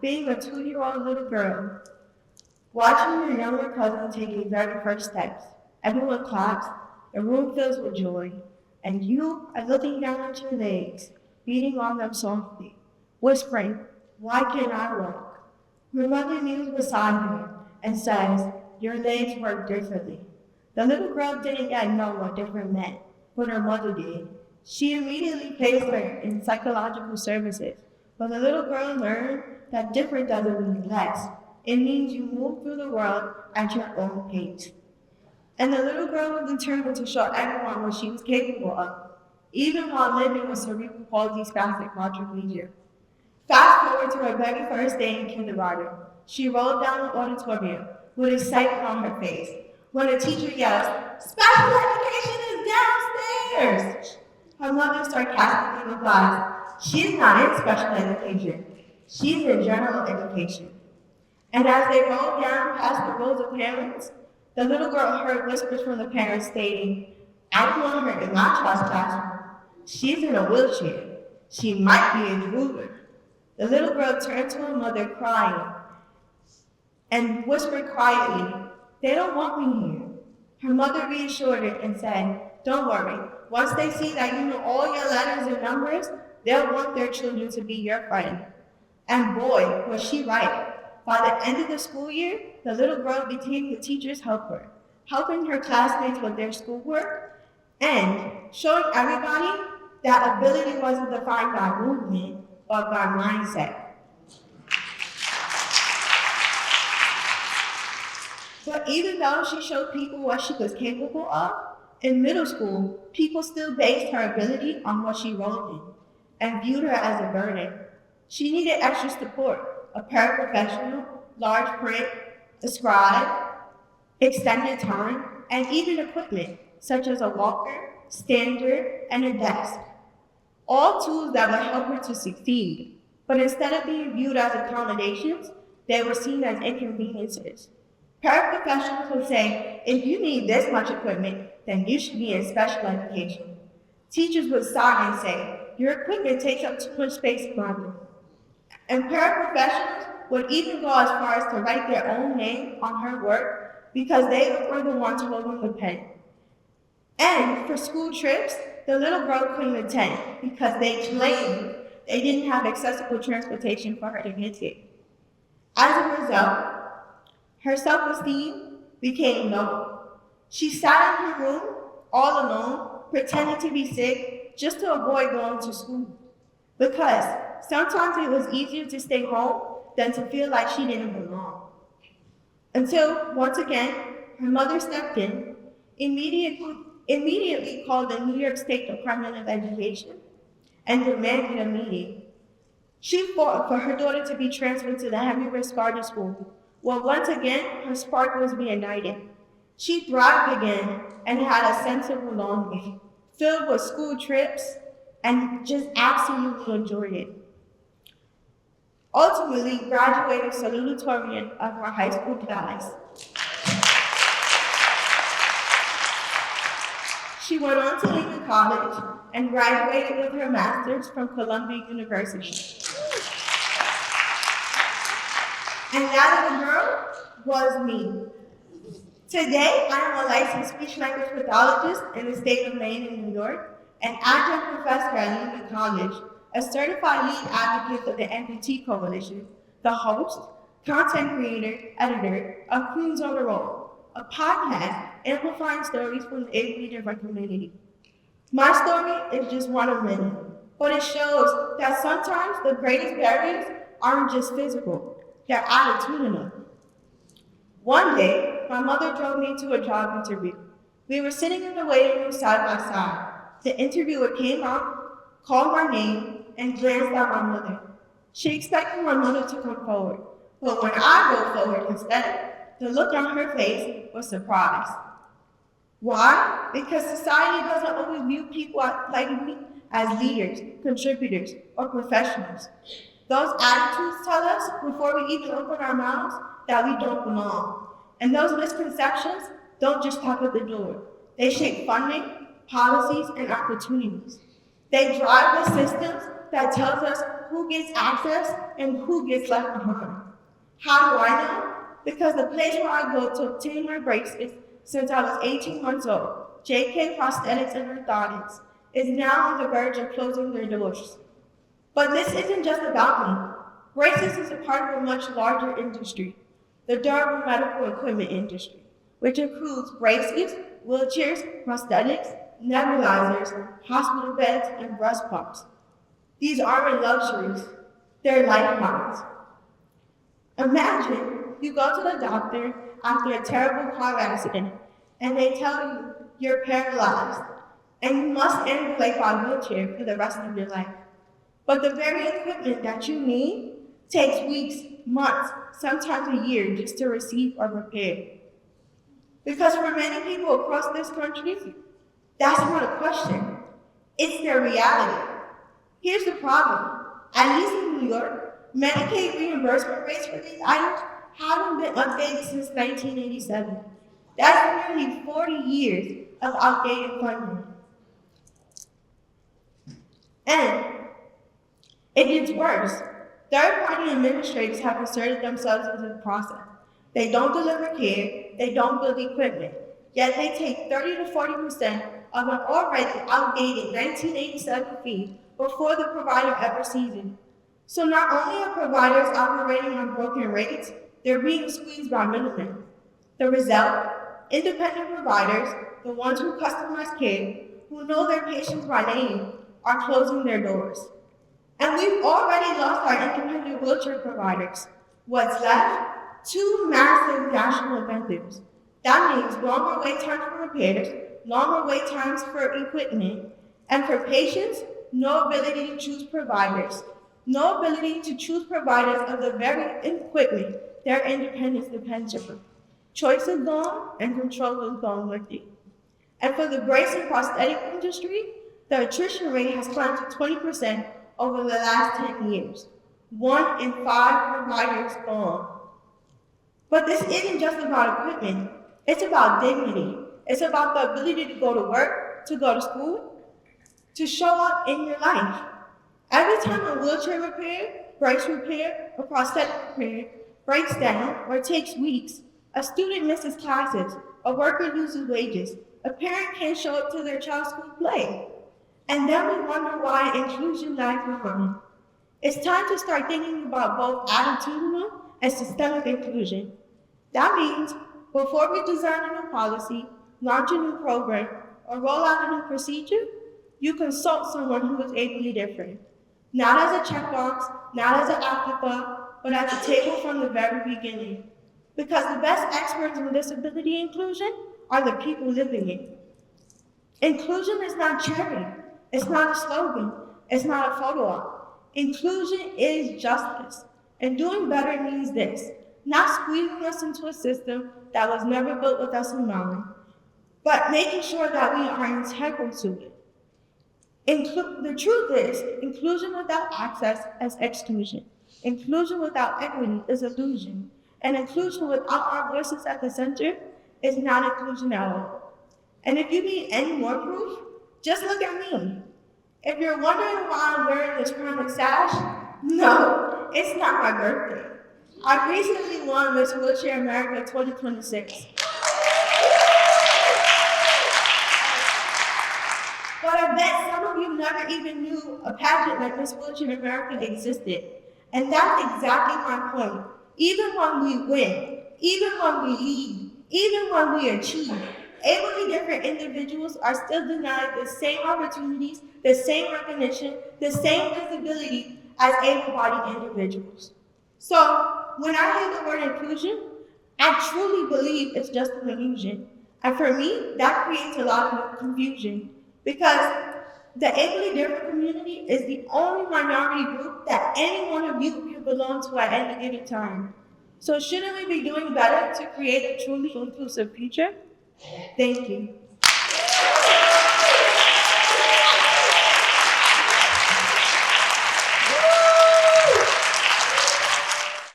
being a 2-year-old little girl, watching her younger cousin take his very first steps. Everyone claps, the room fills with joy, and you are looking down at your legs, beating on them softly, whispering, "Why can't I walk?" Her mother kneels beside her and says, "Your legs work differently." The little girl didn't yet know what different meant, but her mother did. She immediately placed her in psychological services, but the little girl learned that different doesn't mean less. It means you move through the world at your own pace. And the little girl was determined to show everyone what she was capable of, even while living with cerebral palsy spastic quadriplegia. Fast forward to her very first day in kindergarten. She rolled down the auditorium with excitement on her face when a teacher yells, "Special education is downstairs!" Her mother sarcastically replies, "She's not in special education. She's in general education." And as they rolled down past the rows of parents, the little girl heard whispers from the parents stating, "I don't want her in my child's classroom. She's in a wheelchair. She might be a drooler." The little girl turned to her mother crying and whispered quietly, "They don't want me here." Her mother reassured her and said, "Don't worry. Once they see that you know all your letters and numbers, they'll want their children to be your friend." And boy, was she right. By the end of the school year, the little girl became the teacher's helper, helping her classmates with their schoolwork and showing everybody that ability wasn't defined by movement, but by mindset. But even though she showed people what she was capable of, in middle school, people still based her ability on what she wrote in and viewed her as a burden. She needed extra support, a paraprofessional, large print, a scribe, extended time, and even equipment such as a walker, stander, and a desk. All tools that would help her to succeed, but instead of being viewed as accommodations, they were seen as inconveniences. Paraprofessionals would say, "If you need this much equipment, then you should be in special education." Teachers would sigh and say, "Your equipment takes up too much space in my room." And paraprofessionals would even go as far as to write their own name on her work because they were the ones holding the pen. And for school trips, the little girl couldn't attend because they claimed they didn't have accessible transportation for her to get there. As a result, her self-esteem became low. She sat in her room, all alone, pretending to be sick just to avoid going to school. Because sometimes it was easier to stay home than to feel like she didn't belong. Until, once again, her mother stepped in, immediately called the New York State Department of Education, and demanded a meeting. She fought for her daughter to be transferred to the heavy-risk charter school. Well, once again, her spark was reignited. She thrived again and had a sense of belonging, filled with school trips, and just absolutely enjoyed it. Ultimately, graduating salutatorian of her high school class. She went on to Lincoln College and graduated with her master's from Columbia University. And that little girl was me. Today, I am a licensed speech-language pathologist in the state of Maine and New York, an adjunct professor at Lincoln College, a certified lead advocate for the Amputee Coalition, the host, content creator, editor of Queens on the Roll, a podcast amplifying stories from the able different community. My story is just one of many, but it shows that sometimes the greatest barriers aren't just physical, they're attitudinal. One day, my mother drove me to a job interview. We were sitting in the waiting room side by side. The interviewer came up, called my name, and glanced at my mother. She expected my mother to come forward, but when I rolled forward instead, the look on her face was surprise. Why? Because society doesn't always view people like me as leaders, contributors, or professionals. Those attitudes tell us, before we even open our mouths, that we don't belong. And those misconceptions don't just stop at the door. They shape funding, policies, and opportunities. They drive the systems that tells us who gets access and who gets left behind. How do I know? Because the place where I go to obtain my braces since I was 18 months old, JK Prosthetics and Orthotics, is now on the verge of closing their doors. But this isn't just about me. Braces is a part of a much larger industry, the durable medical equipment industry, which includes braces, wheelchairs, prosthetics, nebulizers, hospital beds, and breast pumps. These aren't luxuries, they're lifelines. Imagine you go to the doctor after a terrible car accident and they tell you you're paralyzed and you must ambulate by wheelchair for the rest of your life. But the very equipment that you need takes weeks, months, sometimes a year just to receive or repair. Because for many people across this country, that's not a question. It's their reality. Here's the problem. At least in New York, Medicaid reimbursement rates for these items haven't been updated since 1987. That's nearly 40 years of outdated funding. And it gets worse. Third-party administrators have inserted themselves into the process. They don't deliver care, they don't build equipment, yet they take 30 to 40% of an already outdated 1987 fee before the provider ever sees it. So not only are providers operating on broken rates, they're being squeezed by middlemen. The result? Independent providers, the ones who customize care, who know their patients by name, are closing their doors. And we've already lost our independent wheelchair providers. What's left? Two massive national vendors. That means longer wait times for repairs, longer wait times for equipment, and for patients, no ability to choose providers. No ability to choose providers of the very equipment their independence depends on. Choice is gone, and control is gone with it. And for the brace and prosthetic industry, the attrition rate has climbed to 20% over the last 10 years. 1 in 5 providers gone. But this isn't just about equipment, it's about dignity. It's about the ability to go to work, to go to school, to show up in your life. Every time a wheelchair repair, brace repair, or prosthetic repair breaks down or takes weeks, a student misses classes, a worker loses wages, a parent can't show up to their child's school play. And then we wonder why inclusion lags behind. It's time to start thinking about both attitudinal and systemic inclusion. That means before we design a new policy, launch a new program, or roll out a new procedure, you consult someone who is ably different. Not as a checkbox, not as an afterthought, but at the table from the very beginning. Because the best experts in disability inclusion are the people living it. Inclusion is not charity. It's not a slogan. It's not a photo op. Inclusion is justice. And doing better means this: not squeezing us into a system that was never built with us in mind, but making sure that we are integral to it. The truth is, inclusion without access is exclusion. Inclusion without equity is illusion. And inclusion without our voices at the center is not inclusion at all. And if you need any more proof, just look at me. If you're wondering why I'm wearing this chronic sash, no, it's not my birthday. I recently won Miss Wheelchair America 2026. But I bet some of you never even knew a pageant like Miss Wheelchair America existed. And that's exactly my point. Even when we win, even when we lead, even when we achieve, ably different individuals are still denied the same opportunities, the same recognition, the same visibility as able-bodied individuals. So when I hear the word inclusion, I truly believe it's just an illusion. And for me, that creates a lot of confusion because the ably different community is the only minority group that any one of you can belong to at any given time. So shouldn't we be doing better to create a truly inclusive future? Thank you.